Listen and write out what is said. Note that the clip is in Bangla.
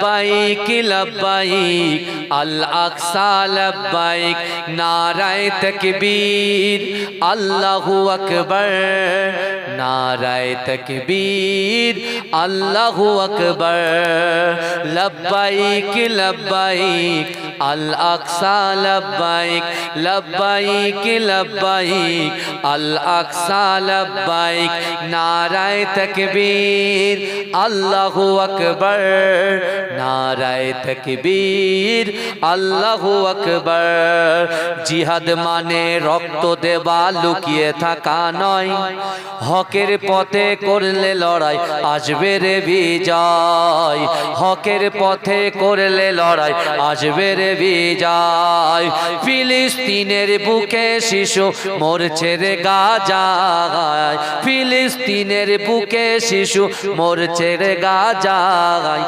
লব্বাইক লব্বাইক আল আকসা লব্বাইক নারায়ে তাকবীর আল্লাহু আকবার নারায়ে তাকবীর আল্লাহু আকবার লব্বাইক লব্বাইক আল আকসা লব্বাইক লব্বাইক লব্বাইক আল আকসা লব্বাইক নারায়ে তাকবীর আল্লাহু আকবার নারায়ে তাকবীর আল্লাহু আকবার জিহাদ মানে রক্ত দেওয়া লুকিয়ে থাকা নয় হকের পথে করলে লড়াই আসবে রে বিজয় হকের পথে করলে লড়াই আসবে রে বিজয় ফিলিস্তিনের বুকে শিশু মরছে রে গাজায় ফিলিস্তিনের বুকে শিশু মরছে রে গাজায়